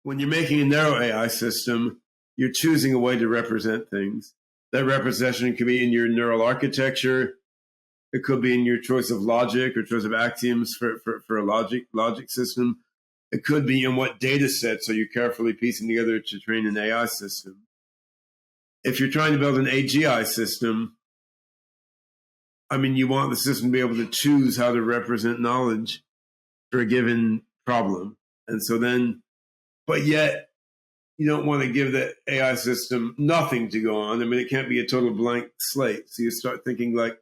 when you're making a narrow AI system, you're choosing a way to represent things. That representation can be in your neural architecture. It could be in your choice of logic or choice of axioms for a logic system. It could be in what data sets are you carefully piecing together to train an AI system. If you're trying to build an AGI system, I mean, you want the system to be able to choose how to represent knowledge for a given problem. And so then, but yet you don't want to give the AI system nothing to go on. I mean, it can't be a total blank slate. So you start thinking like,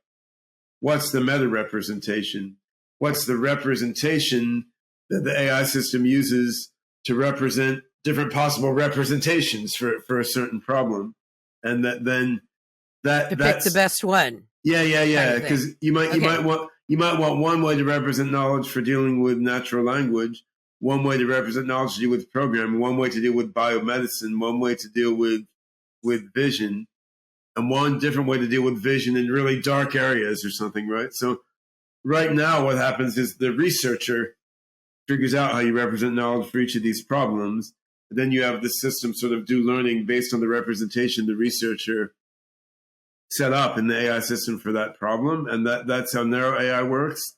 what's the meta representation? What's the representation that the AI system uses to represent different possible representations for a certain problem? And that then that's pick the best one. Yeah. Because you might want one way to represent knowledge for dealing with natural language, one way to represent knowledge to deal with programming, one way to deal with biomedicine, one way to deal with vision, and one different way to deal with vision in really dark areas or something, right? So right now what happens is the researcher figures out how you represent knowledge for each of these problems. And then you have the system sort of do learning based on the representation the researcher set up in the AI system for that problem. And that's how narrow AI works.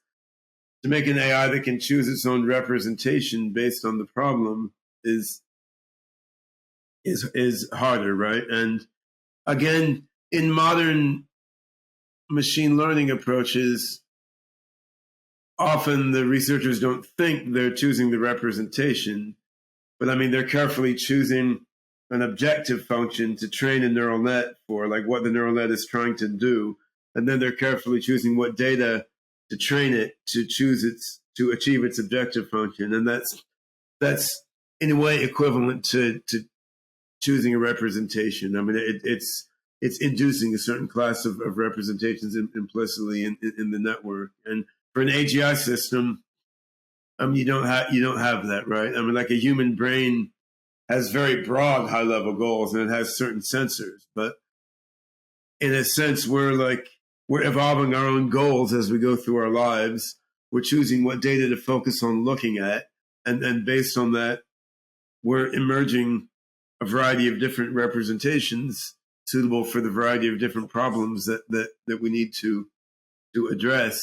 To make an AI that can choose its own representation based on the problem is harder, right? And again, in modern machine learning approaches, often the researchers don't think they're choosing the representation, but I mean, they're carefully choosing an objective function to train a neural net for, like what the neural net is trying to do. And then they're carefully choosing what data to train it to to achieve its objective function. And that's in a way equivalent to choosing a representation. I mean, it's inducing a certain class of representations implicitly in the network. And for an AGI system, you don't have that, right? I mean, like a human brain has very broad high level goals and it has certain sensors, but in a sense, we're evolving our own goals as we go through our lives. We're choosing what data to focus on looking at, and based on that, we're emerging a variety of different representations suitable for the variety of different problems that we need to address.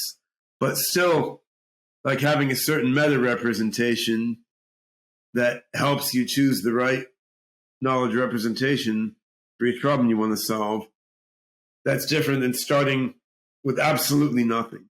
But still, like having a certain meta representation that helps you choose the right knowledge representation for each problem you want to solve. That's different than starting with absolutely nothing.